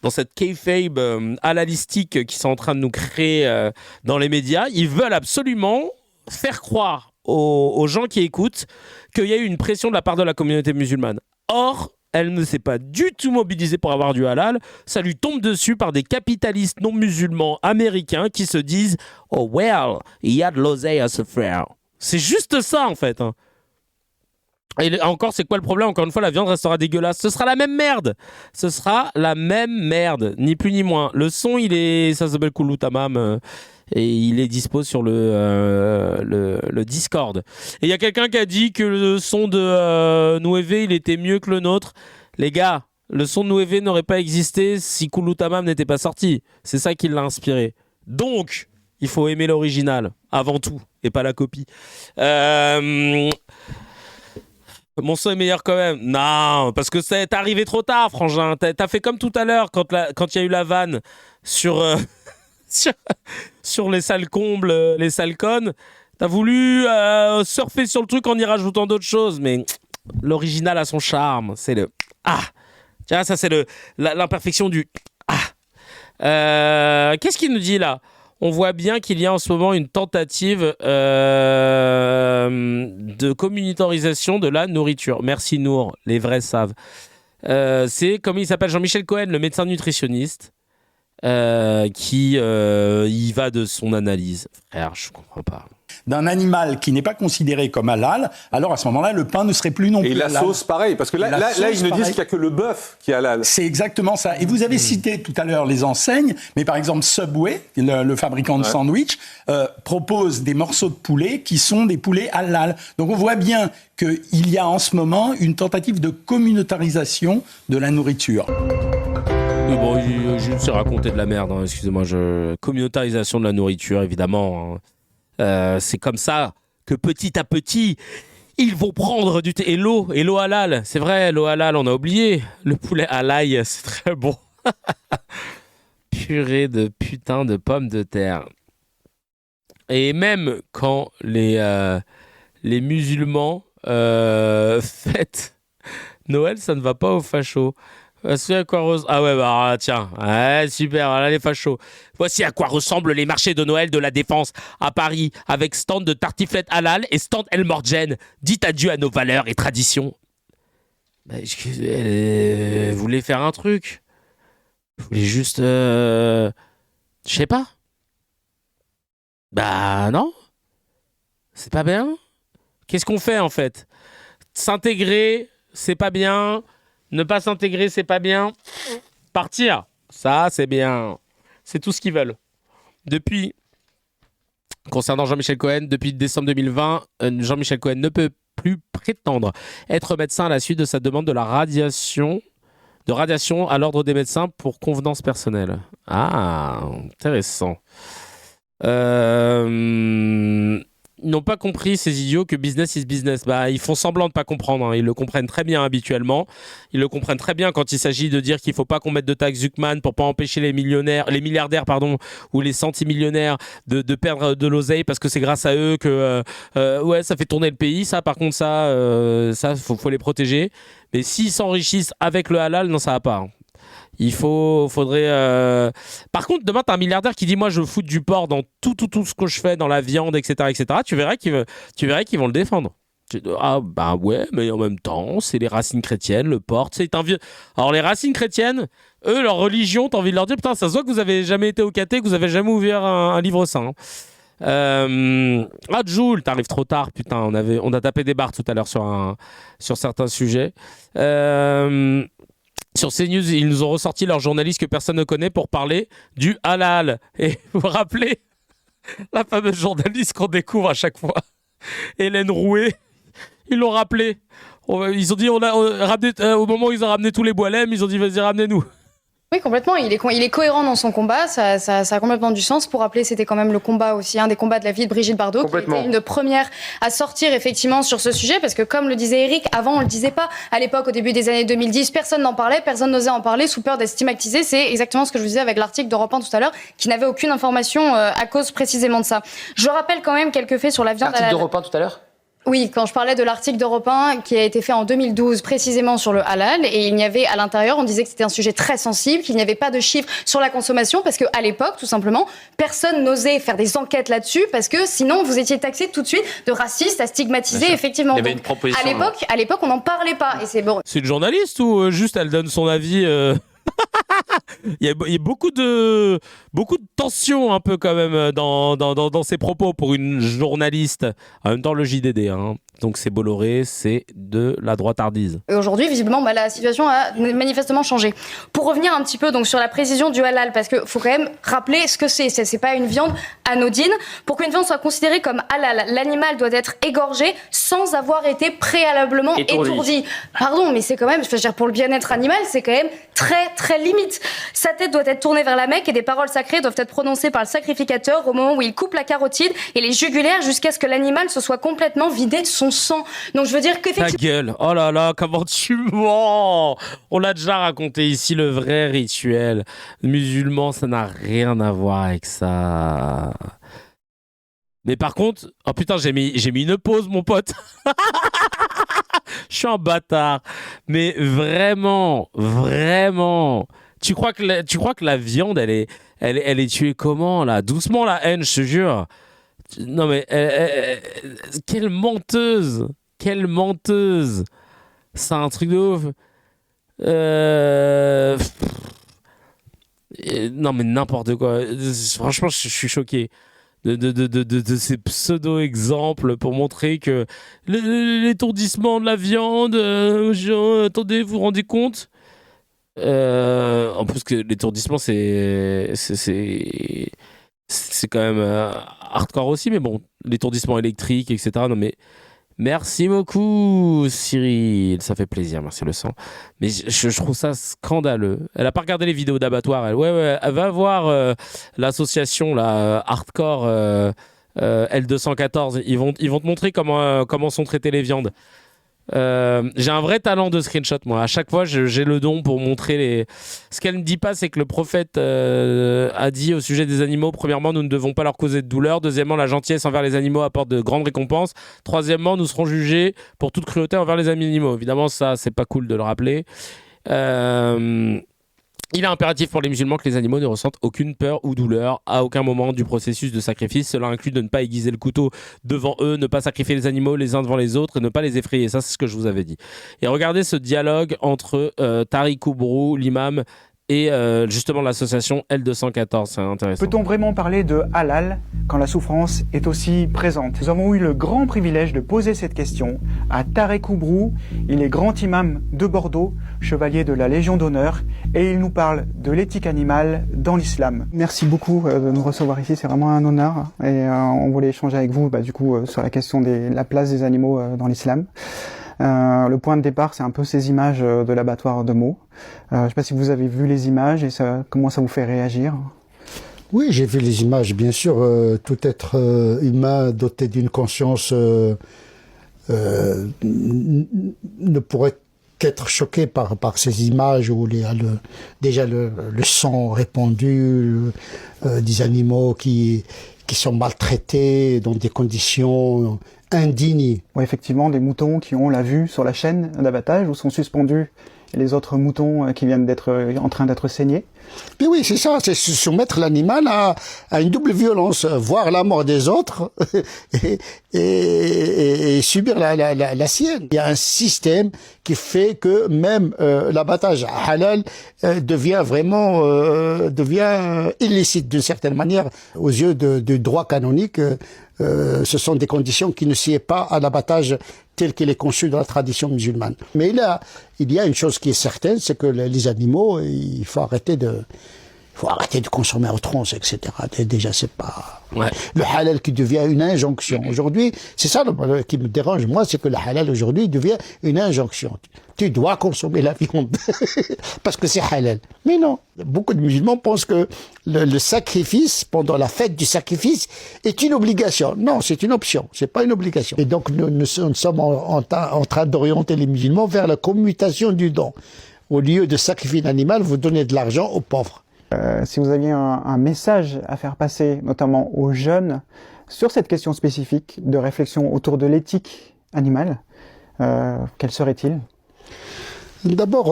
cette kayfabe halalistique qui sont en train de nous créer dans les médias. Ils veulent absolument faire croire aux gens qui écoutent qu'il y a eu une pression de la part de la communauté musulmane. Or, elle ne s'est pas du tout mobilisée pour avoir du halal. Ça lui tombe dessus par des capitalistes non musulmans américains qui se disent « Oh well, il y a de l'oseille à se faire ». C'est juste ça en fait. Hein. Et encore, c'est quoi le problème ? Encore une fois, la viande restera dégueulasse. Ce sera la même merde. Ce sera la même merde, ni plus ni moins. Le son, ça s'appelle Koulou Tamam, et il est dispo sur le Discord. Et il y a quelqu'un qui a dit que le son de Nueve, il était mieux que le nôtre. Les gars, le son de Nueve n'aurait pas existé si Koulou Tamam n'était pas sorti. C'est ça qui l'a inspiré. Donc, il faut aimer l'original, avant tout, et pas la copie. Mon son est meilleur quand même. Non, parce que t'es arrivé trop tard, frangin. T'as fait comme tout à l'heure, quand il y a eu la vanne sur les salles combles, les salles connes. T'as voulu surfer sur le truc en y rajoutant d'autres choses, mais l'original a son charme. C'est le... Ah, tiens, ça c'est l'imperfection du... Ah. Qu'est-ce qu'il nous dit là ? On voit bien qu'il y a en ce moment une tentative de communautarisation de la nourriture. Merci Nour, les vrais savent. C'est, comme il s'appelle, Jean-Michel Cohen, le médecin nutritionniste, qui y va de son analyse. Frère, je comprends pas. D'un animal qui n'est pas considéré comme halal, alors à ce moment-là, le pain ne serait plus non plus halal. Et la sauce, pareil, parce que là ils nous disent qu'il n'y a que le bœuf qui est halal. C'est exactement ça. Et vous avez cité tout à l'heure les enseignes, mais par exemple Subway, le fabricant de sandwich, propose des morceaux de poulet qui sont des poulets halal. Donc on voit bien qu'il y a en ce moment une tentative de communautarisation de la nourriture. Bon, je me suis raconté de la merde, hein, excusez-moi. Communautarisation de la nourriture, évidemment. Hein. C'est comme ça que petit à petit, ils vont prendre du thé. Et l'eau halal, c'est vrai, l'eau halal, on a oublié. Le poulet à l'ail, c'est très bon. Purée de putain de pommes de terre. Et même quand les musulmans fêtent Noël, ça ne va pas aux fachos. Voici à quoi ah ouais, bah tiens, ouais, super, voilà les fachos. Voici à quoi ressemblent les marchés de Noël de la Défense à Paris, avec stand de tartiflette halal et stand El Morgen. Dites adieu à nos valeurs et traditions. Bah, excusez, vous voulez faire un truc ? Vous voulez juste... je sais pas. Bah non. C'est pas bien. Qu'est-ce qu'on fait en fait ? S'intégrer, c'est pas bien. Ne pas s'intégrer, c'est pas bien. Partir, ça, c'est bien. C'est tout ce qu'ils veulent. Concernant Jean-Michel Cohen, depuis décembre 2020, Jean-Michel Cohen ne peut plus prétendre être médecin à la suite de sa demande de radiation à l'ordre des médecins pour convenance personnelle. Ah, intéressant. Ils n'ont pas compris, ces idiots, que business is business. Bah, ils font semblant de pas comprendre. Hein. Ils le comprennent très bien habituellement. Ils le comprennent très bien quand il s'agit de dire qu'il faut pas qu'on mette de taxes Zuckman pour pas empêcher les milliardaires, ou les centimillionnaires de perdre de l'oseille parce que c'est grâce à eux que ça fait tourner le pays. Ça, par contre, ça faut les protéger. Mais s'ils s'enrichissent avec le halal, non, ça va pas. Hein. Faudrait. Par contre, demain, t'as un milliardaire qui dit moi, je fous du porc dans tout ce que je fais, dans la viande, etc. Tu verras qu'ils vont le défendre. Ah bah ouais, mais en même temps, c'est les racines chrétiennes, le porc. C'est un vieux. Alors les racines chrétiennes, eux, leur religion, t'as envie de leur dire putain, ça se voit que vous avez jamais été au caté, que vous avez jamais ouvert un livre saint. Jules, t'arrives trop tard, putain. On a tapé des barres tout à l'heure sur certains sujets. Sur CNews, ils nous ont ressorti leur journaliste que personne ne connaît pour parler du halal. Et vous vous rappelez la fameuse journaliste qu'on découvre à chaque fois, Hélène Rouet. Ils l'ont rappelé. Ils ont dit, au moment où ils ont ramené tous les Boilem, ils ont dit vas-y, ramenez-nous. Oui, complètement. Il est cohérent dans son combat. Ça a complètement du sens. Pour rappeler, c'était quand même le combat aussi, un des combats de la vie de Brigitte Bardot, qui était une première à sortir effectivement sur ce sujet, parce que comme le disait Eric, avant on le disait pas. À l'époque, au début des années 2010, personne n'en parlait, personne n'osait en parler sous peur d'être stigmatisé. C'est exactement ce que je vous disais avec l'article d'Europe 1 tout à l'heure, qui n'avait aucune information à cause précisément de ça. Je rappelle quand même quelques faits sur la viande. L'article d'Europe 1 tout à l'heure ? Oui, quand je parlais de l'article d'Europe 1 qui a été fait en 2012 précisément sur le halal, et il y avait à l'intérieur, on disait que c'était un sujet très sensible, qu'il n'y avait pas de chiffres sur la consommation, parce qu'à l'époque, tout simplement, personne n'osait faire des enquêtes là-dessus, parce que sinon vous étiez taxé tout de suite de raciste, à stigmatiser, effectivement. Il y avait une proposition. À l'époque, on n'en parlait pas, et c'est bon. C'est une journaliste ou juste elle donne son avis Il y a beaucoup de tension un peu quand même dans ses propos pour une journaliste. En même temps, le JDD, hein. Donc c'est Bolloré, c'est de la droite hardise. Et aujourd'hui, visiblement, la situation a manifestement changé. Pour revenir un petit peu donc sur la précision du halal, parce qu'il faut quand même rappeler ce que c'est. C'est pas une viande anodine. Pour qu'une viande soit considérée comme halal, l'animal doit être égorgé sans avoir été préalablement étourdi. Pardon, mais c'est quand même, je veux dire, pour le bien-être animal, c'est quand même très très limite. Sa tête doit être tournée vers la Mecque et des paroles sacrées doivent être prononcées par le sacrificateur au moment où il coupe la carotide et les jugulaires jusqu'à ce que l'animal se soit complètement vidé de son sang. Donc je veux dire qu'effectivement... Ta gueule, oh là là, comment tu mens. On l'a déjà raconté ici, le vrai rituel musulman, ça n'a rien à voir avec ça. Mais par contre, oh putain, j'ai mis une pause, mon pote. Je suis un bâtard. Mais vraiment, tu crois que la viande, elle est tuée comment, là ? Doucement, la haine, je te jure. Non mais quelle menteuse, c'est un truc de ouf. Non mais n'importe quoi. Franchement, je suis choqué de ces pseudo-exemples pour montrer que l'étourdissement de la viande. Attendez, vous vous rendez compte ? En plus que l'étourdissement, c'est quand même hardcore aussi, mais bon, l'étourdissement électrique, etc. Non mais merci beaucoup Cyril, ça fait plaisir, merci le sang. Mais je trouve ça scandaleux. Elle a pas regardé les vidéos d'abattoir, elle. Ouais, elle va voir l'association là, hardcore L214. Ils vont te montrer comment sont traitées les viandes. J'ai un vrai talent de screenshot, moi. À chaque fois, j'ai le don pour montrer les. Ce qu'elle ne dit pas, c'est que le prophète a dit au sujet des animaux, premièrement, nous ne devons pas leur causer de douleur. Deuxièmement, la gentillesse envers les animaux apporte de grandes récompenses. Troisièmement, nous serons jugés pour toute cruauté envers les animaux. Évidemment, ça, c'est pas cool de le rappeler. Il est impératif pour les musulmans que les animaux ne ressentent aucune peur ou douleur à aucun moment du processus de sacrifice. Cela inclut de ne pas aiguiser le couteau devant eux, ne pas sacrifier les animaux les uns devant les autres et ne pas les effrayer. Ça, c'est ce que je vous avais dit. Et regardez ce dialogue entre Tariq Oubrou, l'imam, et justement l'association L214. C'est intéressant. Peut-on vraiment parler de halal quand la souffrance est aussi présente? Nous avons eu le grand privilège de poser cette question à Tarek Oubrou. Il est grand imam de Bordeaux, chevalier de la Légion d'honneur, et il nous parle de l'éthique animale dans l'islam. Merci beaucoup de nous recevoir ici, c'est vraiment un honneur. Et on voulait échanger avec vous sur la question de la place des animaux dans l'islam. Le point de départ, c'est un peu ces images de l'abattoir de Meaux. Je ne sais pas si vous avez vu les images et comment ça vous fait réagir. Oui, j'ai vu les images, bien sûr. Tout être humain doté d'une conscience ne pourrait qu'être choqué par ces images où déjà le sang répandu, des animaux qui sont maltraités dans des conditions indignes. Oui, effectivement, des moutons qui ont la vue sur la chaîne d'abattage où sont suspendus les autres moutons qui viennent en train d'être saignés. Mais oui, c'est ça, c'est soumettre l'animal à une double violence, voir la mort des autres et subir la sienne. Il y a un système qui fait que même l'abattage halal devient illicite d'une certaine manière aux yeux du droit canonique. Ce sont des conditions qui ne sied pas à l'abattage tel qu'il est conçu dans la tradition musulmane. Mais il y a une chose qui est certaine, c'est que les animaux, il faut arrêter de consommer à outrance, etc. Déjà, c'est pas... Ouais. Le halal qui devient une injonction. Aujourd'hui, c'est ça qui me dérange, moi, c'est que le halal aujourd'hui devient une injonction. Tu dois consommer la viande parce que c'est halal. Mais non. Beaucoup de musulmans pensent que le sacrifice, pendant la fête du sacrifice, est une obligation. Non, c'est une option. C'est pas une obligation. Et donc, nous sommes en train d'orienter les musulmans vers la commutation du don. Au lieu de sacrifier un animal, vous donnez de l'argent aux pauvres. Si vous aviez un message à faire passer, notamment aux jeunes, sur cette question spécifique de réflexion autour de l'éthique animale, quel serait-il ? D'abord,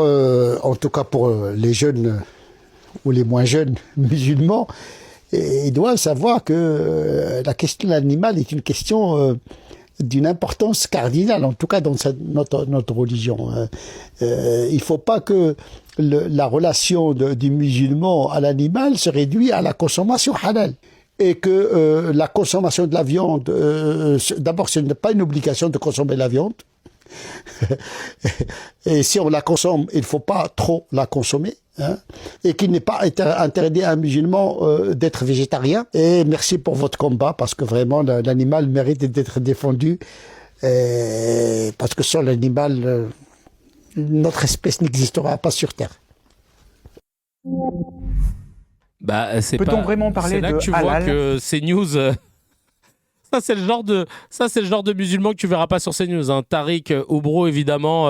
en tout cas pour les jeunes ou les moins jeunes musulmans, ils doivent savoir que la question de l'animal est une question d'une importance cardinale, en tout cas dans notre religion. Il ne faut pas que la relation du musulman à l'animal se réduise à la consommation halal. Et que la consommation de la viande, d'abord ce n'est pas une obligation de consommer la viande. Et si on la consomme, il ne faut pas trop la consommer. Et qu'il n'est pas interdit à un musulman d'être végétarien. Et merci pour votre combat, parce que vraiment l'animal mérite d'être défendu. Parce que sans l'animal, notre espèce n'existera pas sur Terre. Peut-on vraiment parler de halal ? C'est là que tu vois que CNews... Ça, c'est le genre de musulman que tu verras pas sur CNews. Hein. Tarek Oubrou, évidemment,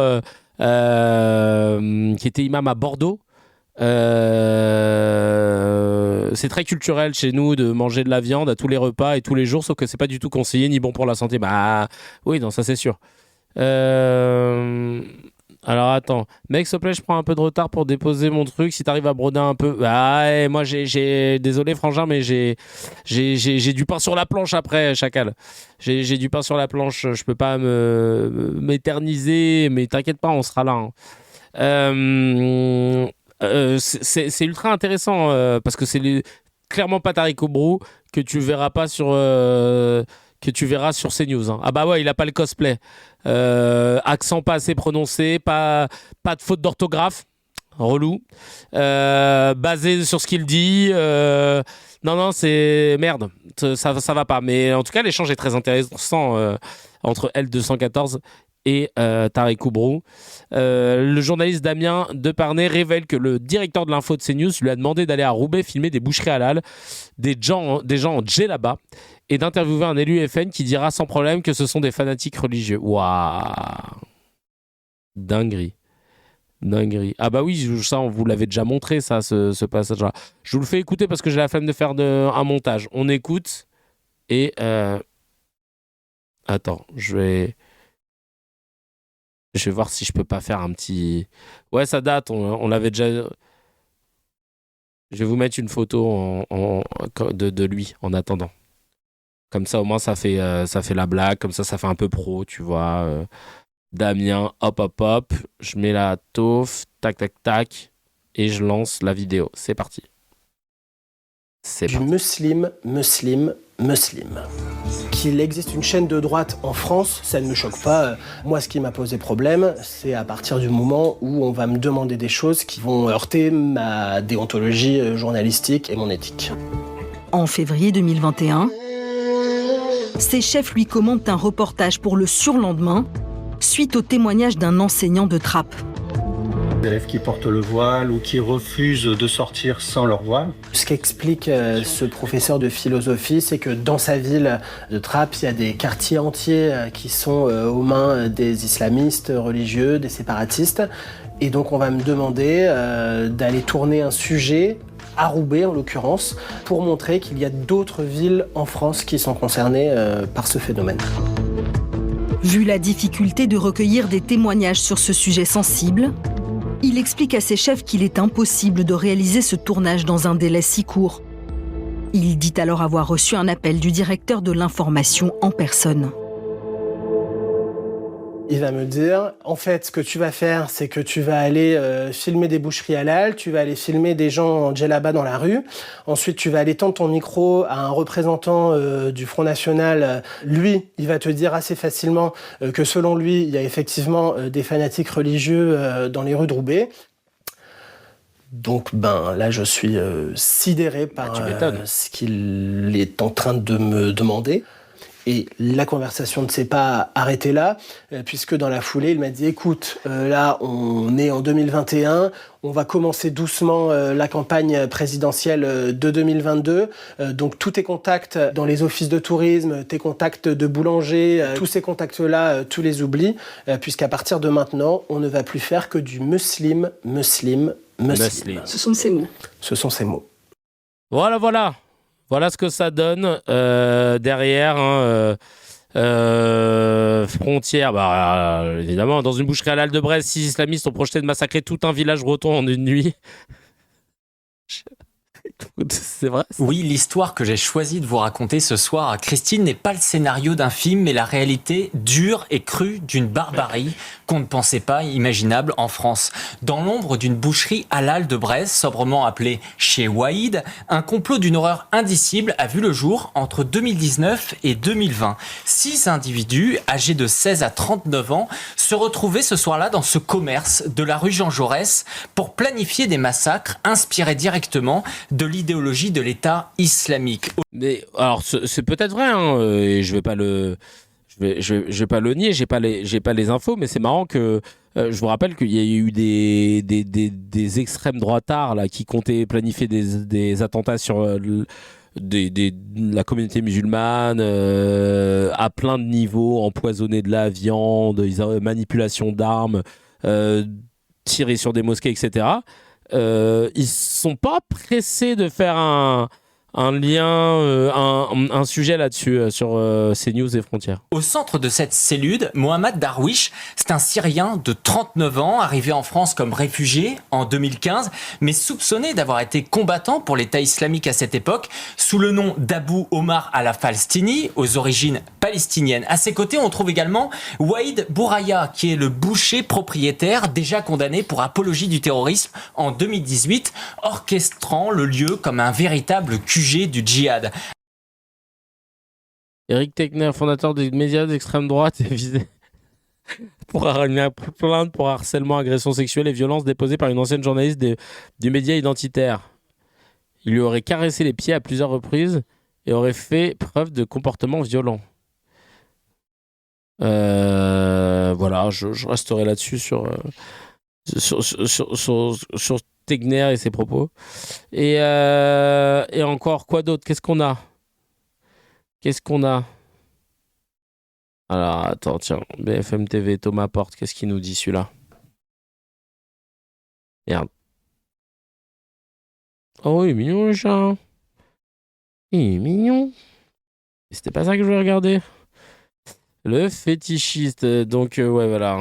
qui était imam à Bordeaux. C'est très culturel chez nous de manger de la viande à tous les repas et tous les jours, sauf que c'est pas du tout conseillé ni bon pour la santé. Bah oui, non, ça c'est sûr. Alors attends, mec, s'il te plaît, je prends un peu de retard pour déposer mon truc. Si t'arrives à broder un peu, moi désolé frangin, mais j'ai du pain sur la planche après, chacal. J'ai du pain sur la planche, je peux pas m'éterniser, mais t'inquiète pas, on sera là. Hein. C'est ultra intéressant parce que c'est clairement pas Tarek Oubrou que tu verras pas sur CNews. Hein. Ah bah ouais, il a pas le cosplay. Accent pas assez prononcé, pas de faute d'orthographe, relou. Basé sur ce qu'il dit. Non, c'est merde. Ça va pas. Mais en tout cas, l'échange est très intéressant entre L214 et Tarek Oubrou. Le journaliste Damien Deparnay révèle que le directeur de l'info de CNews lui a demandé d'aller à Roubaix filmer des boucheries halal, des gens en djellaba, et d'interviewer un élu FN qui dira sans problème que ce sont des fanatiques religieux. Waouh, dinguerie. Ah bah oui, ça on vous l'avait déjà montré, ça, ce passage-là. Je vous le fais écouter parce que j'ai la flemme de faire un montage. On écoute et attends, je vais voir si je peux pas faire un petit... Ouais, ça date, on l'avait déjà... Je vais vous mettre une photo de lui en attendant. Comme ça, au moins, ça fait la blague. Comme ça fait un peu pro, tu vois. Damien, hop. Je mets la taufe, tac. et je lance la vidéo. C'est parti. Du muslim. Qu'il existe une chaîne de droite en France, ça ne me choque pas. Moi, ce qui m'a posé problème, c'est à partir du moment où on va me demander des choses qui vont heurter ma déontologie journalistique et mon éthique. En février 2021, ses chefs lui commandent un reportage pour le surlendemain, suite au témoignage d'un enseignant de Trappes. Des élèves qui portent le voile ou qui refusent de sortir sans leur voile. Ce qu'explique ce professeur de philosophie, c'est que dans sa ville de Trappes, il y a des quartiers entiers qui sont aux mains des islamistes religieux, des séparatistes. Et donc on va me demander d'aller tourner un sujet à Roubaix en l'occurrence, pour montrer qu'il y a d'autres villes en France qui sont concernées par ce phénomène. Vu la difficulté de recueillir des témoignages sur ce sujet sensible, il explique à ses chefs qu'il est impossible de réaliser ce tournage dans un délai si court. Il dit alors avoir reçu un appel du directeur de l'information en personne. Il va me dire, en fait, ce que tu vas faire, c'est que tu vas aller filmer des boucheries halal, tu vas aller filmer des gens en djellaba dans la rue. Ensuite, tu vas aller tendre ton micro à un représentant du Front National. Lui, il va te dire assez facilement que selon lui, il y a effectivement des fanatiques religieux dans les rues de Roubaix. Donc, là, je suis sidéré par ce qu'il est en train de me demander. Et la conversation ne s'est pas arrêtée là, puisque dans la foulée, il m'a dit « Écoute, là, on est en 2021, on va commencer doucement la campagne présidentielle de 2022. Donc tous tes contacts dans les offices de tourisme, tes contacts de boulanger, tous ces contacts-là, tu les oublies, puisqu'à partir de maintenant, on ne va plus faire que du muslim. » Ce sont ces mots. Ce sont ces mots. Voilà. Voilà ce que ça donne derrière frontière. Évidemment, dans une boucherie halal de Brest, 6 islamistes ont projeté de massacrer tout un village breton en une nuit. C'est vrai ça. Oui, l'histoire que j'ai choisi de vous raconter ce soir à Christine n'est pas le scénario d'un film, mais la réalité dure et crue d'une barbarie qu'on ne pensait pas imaginable en France. Dans l'ombre d'une boucherie halal de Brest, sobrement appelée chez Waïd, un complot d'une horreur indicible a vu le jour entre 2019 et 2020. 6 individus, âgés de 16 à 39 ans, se retrouvaient ce soir-là dans ce commerce de la rue Jean Jaurès pour planifier des massacres inspirés directement de l'idéologie de l'État islamique. Mais alors c'est peut-être vrai, et je vais pas le nier, j'ai pas les infos, mais c'est marrant que je vous rappelle qu'il y a eu des extrêmes droitards là qui comptaient planifier des attentats sur la communauté musulmane à plein de niveaux, empoisonner de la viande, manipulation d'armes, tirer sur des mosquées, etc. Ils sont pas pressés de faire un lien, un sujet là-dessus sur CNews et Frontières. Au centre de cette cellule, Mohamed Darwish, c'est un Syrien de 39 ans, arrivé en France comme réfugié en 2015, mais soupçonné d'avoir été combattant pour l'État islamique à cette époque, sous le nom d'Abou Omar al-Falstini, aux origines palestiniennes. À ses côtés, on trouve également Waïd Bouraya, qui est le boucher propriétaire, déjà condamné pour apologie du terrorisme en 2018, orchestrant le lieu comme un véritable QG du djihad. Éric Tegner, fondateur des médias d'extrême droite, est visé pour une plainte pour harcèlement, agression sexuelle et violence déposée par une ancienne journaliste du média identitaire. Il lui aurait caressé les pieds à plusieurs reprises et aurait fait preuve de comportement violent. Voilà, je resterai là-dessus sur Tegner et ses propos. Et encore, quoi d'autre ? Qu'est-ce qu'on a ? Alors, attends, tiens. BFM TV, Thomas Porte, qu'est-ce qu'il nous dit, celui-là ? Merde. Oh, il est mignon, le chat. Il est mignon. C'était pas ça que je voulais regarder. Le fétichiste, donc ouais voilà,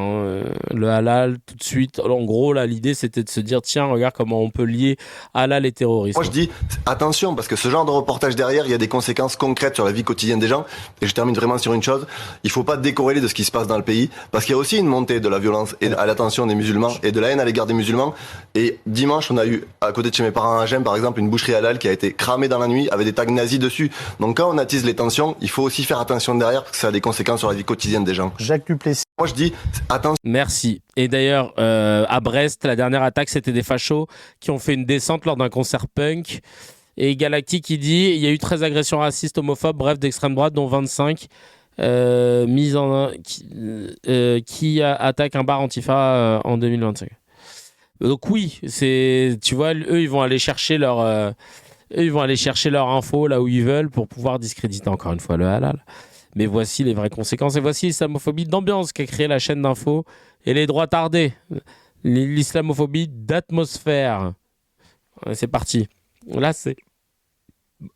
le halal tout de suite. Alors, en gros là l'idée c'était de se dire tiens regarde comment on peut lier halal et terrorisme. Moi je dis attention parce que ce genre de reportage derrière il y a des conséquences concrètes sur la vie quotidienne des gens et je termine vraiment sur une chose, il faut pas décorréler de ce qui se passe dans le pays parce qu'il y a aussi une montée de la violence et à l'attention des musulmans et de la haine à l'égard des musulmans et dimanche on a eu à côté de chez mes parents à Agen par exemple une boucherie halal qui a été cramée dans la nuit avec des tags nazis dessus. Donc quand on attise les tensions, il faut aussi faire attention derrière parce que ça a des conséquences sur la vie quotidienne des gens. Jacques Duplessis. Moi je dis attention. Merci. Et d'ailleurs à Brest la dernière attaque c'était des fachos qui ont fait une descente lors d'un concert punk. Et Galactique qui dit il y a eu 13 agressions racistes, homophobes, bref d'extrême droite dont 25 qui attaquent un bar Antifa en 2025. Donc oui, tu vois eux ils vont aller chercher leur info là où ils veulent pour pouvoir discréditer encore une fois le halal. Mais voici les vraies conséquences et voici l'islamophobie d'ambiance qu'a créé la chaîne d'info et les droits tardés. L'islamophobie d'atmosphère. C'est parti. Là, c'est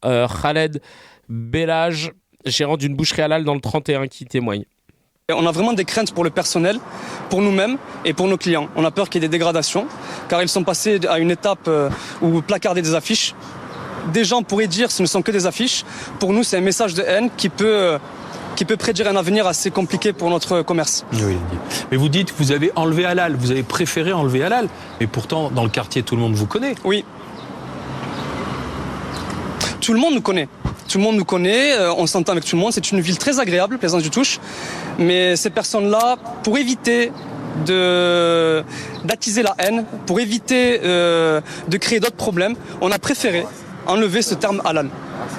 Khaled Bellage, gérant d'une boucherie halal dans le 31, qui témoigne. On a vraiment des craintes pour le personnel, pour nous-mêmes et pour nos clients. On a peur qu'il y ait des dégradations, car ils sont passés à une étape où placarder des affiches. Des gens pourraient dire que ce ne sont que des affiches. Pour nous, c'est un message de haine qui peut prédire un avenir assez compliqué pour notre commerce. Oui, mais vous dites que vous avez enlevé halal, vous avez préféré enlever halal, mais pourtant, dans le quartier, tout le monde vous connaît. Oui. Tout le monde nous connaît. Tout le monde nous connaît, on s'entend avec tout le monde. C'est une ville très agréable, Plaisance-du-Touche. Mais ces personnes-là, pour éviter d'attiser la haine, pour éviter de créer d'autres problèmes, on a préféré enlever ce terme halal.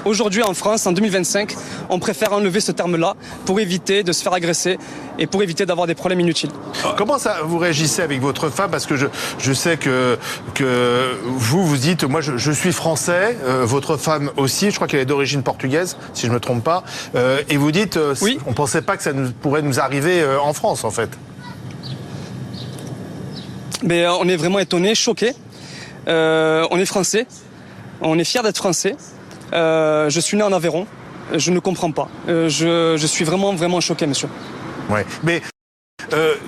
Aujourd'hui, en France, en 2025, on préfère enlever ce terme-là pour éviter de se faire agresser et pour éviter d'avoir des problèmes inutiles. Comment ça vous réagissez avec votre femme? Parce que je sais que vous dites, moi je suis français, votre femme aussi, je crois qu'elle est d'origine portugaise, si je ne me trompe pas, et vous dites, oui. On ne pensait pas que ça pourrait nous arriver en France en fait. Mais on est vraiment étonnés, choqués. On est français, on est fiers d'être français. Je suis né en Aveyron, je ne comprends pas. Je suis vraiment, vraiment choqué, monsieur. Ouais, mais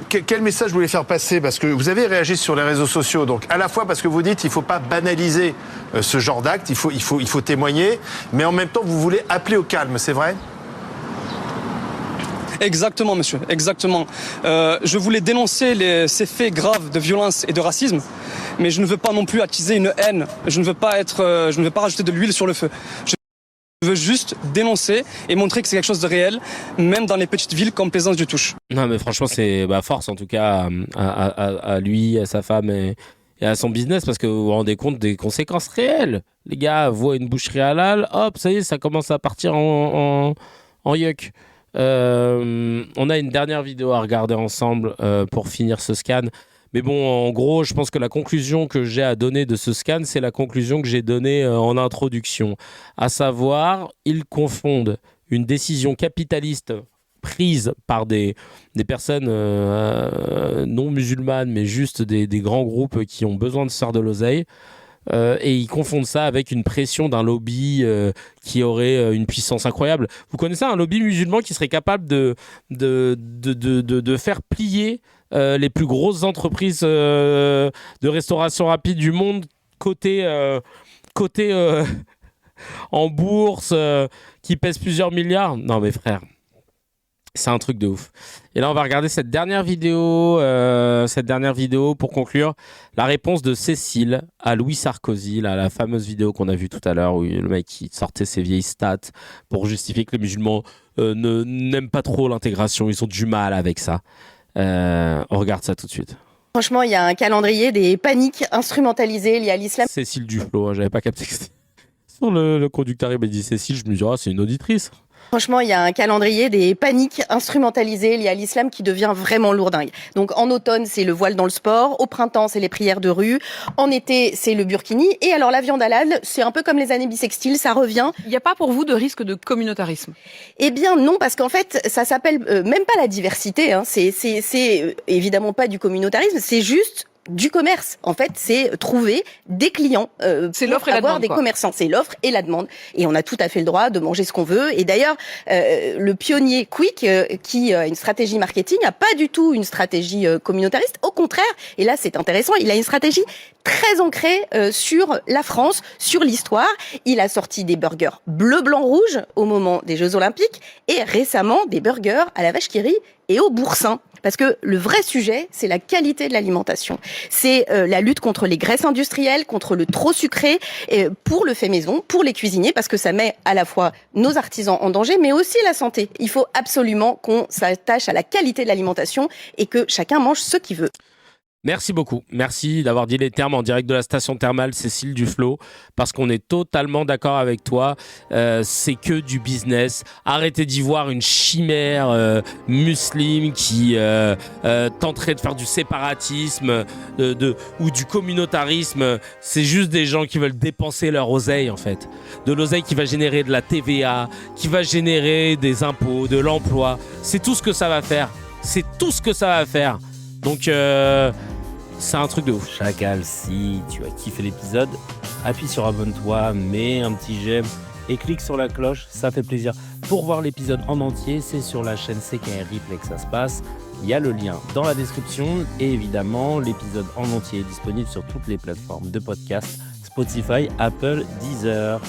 quel message vous voulez faire passer? Parce que vous avez réagi sur les réseaux sociaux, donc à la fois parce que vous dites qu'il ne faut pas banaliser ce genre d'acte, il faut témoigner, mais en même temps vous voulez appeler au calme, c'est vrai? Exactement, monsieur, exactement. Je voulais dénoncer ces faits graves de violence et de racisme, mais je ne veux pas non plus attiser une haine. Je ne veux pas rajouter de l'huile sur le feu. Je veux juste dénoncer et montrer que c'est quelque chose de réel, même dans les petites villes comme Plaisance-du-Touche. Non, mais franchement, c'est force en tout cas à lui, à sa femme et à son business, parce que vous vous rendez compte des conséquences réelles. Les gars voient une boucherie halal, hop, ça y est, ça commence à partir en yuck. On a une dernière vidéo à regarder ensemble pour finir ce scan. Mais bon, en gros, je pense que la conclusion que j'ai à donner de ce scan, c'est la conclusion que j'ai donnée en introduction. À savoir, ils confondent une décision capitaliste prise par des personnes non musulmanes, mais juste des grands groupes qui ont besoin de se faire de l'oseille. Et ils confondent ça avec une pression d'un lobby qui aurait une puissance incroyable. Vous connaissez un lobby musulman qui serait capable de faire plier les plus grosses entreprises de restauration rapide du monde côté en bourse qui pèse plusieurs milliards? Non mais frère, c'est un truc de ouf. Et là, on va regarder cette dernière vidéo pour conclure. La réponse de Cécile à Louis Sarkozy, la fameuse vidéo qu'on a vue tout à l'heure où le mec qui sortait ses vieilles stats pour justifier que les musulmans n'aiment pas trop l'intégration. Ils ont du mal avec ça. On regarde ça tout de suite. Franchement, il y a un calendrier des paniques instrumentalisées liées à l'islam. Cécile Duflo, j'avais pas capté que c'était... Sur le conducteur, il m'a dit Cécile, je me dis, c'est une auditrice. Franchement, il y a un calendrier des paniques instrumentalisées liées à l'islam qui devient vraiment lourdingue. Donc en automne, c'est le voile dans le sport. Au printemps, c'est les prières de rue. En été, c'est le burkini. Et alors la viande halal, c'est un peu comme les années bissextiles, ça revient. Il n'y a pas pour vous de risque de communautarisme? Eh bien non, parce qu'en fait, ça s'appelle même pas la diversité. Hein. C'est évidemment pas du communautarisme, c'est juste du commerce. En fait, c'est trouver des clients, c'est l'offre et la demande, des commerçants. C'est l'offre et la demande. Et on a tout à fait le droit de manger ce qu'on veut. Et d'ailleurs, le pionnier Quick, qui a une stratégie marketing, n'a pas du tout une stratégie communautariste. Au contraire, et là c'est intéressant, il a une stratégie très ancrée sur la France, sur l'histoire. Il a sorti des burgers bleu, blanc, rouge au moment des Jeux Olympiques et récemment des burgers à la vache qui rit et au boursin. Parce que le vrai sujet, c'est la qualité de l'alimentation. C'est la lutte contre les graisses industrielles, contre le trop sucré, pour le fait maison, pour les cuisiniers, parce que ça met à la fois nos artisans en danger, mais aussi la santé. Il faut absolument qu'on s'attache à la qualité de l'alimentation et que chacun mange ce qu'il veut. Merci beaucoup. Merci d'avoir dit les termes en direct de la station thermale Cécile Duflot, parce qu'on est totalement d'accord avec toi. C'est que du business. Arrêtez d'y voir une chimère musulmane qui tenterait de faire du séparatisme ou du communautarisme. C'est juste des gens qui veulent dépenser leur oseille, en fait. De l'oseille qui va générer de la TVA, qui va générer des impôts, de l'emploi. C'est tout ce que ça va faire. C'est tout ce que ça va faire. Donc, c'est un truc de ouf. Chacal, si tu as kiffé l'épisode, appuie sur abonne-toi, mets un petit j'aime et clique sur la cloche, ça fait plaisir. Pour voir l'épisode en entier, c'est sur la chaîne CKR Replay que ça se passe. Il y a le lien dans la description et évidemment, l'épisode en entier est disponible sur toutes les plateformes de podcast, Spotify, Apple, Deezer.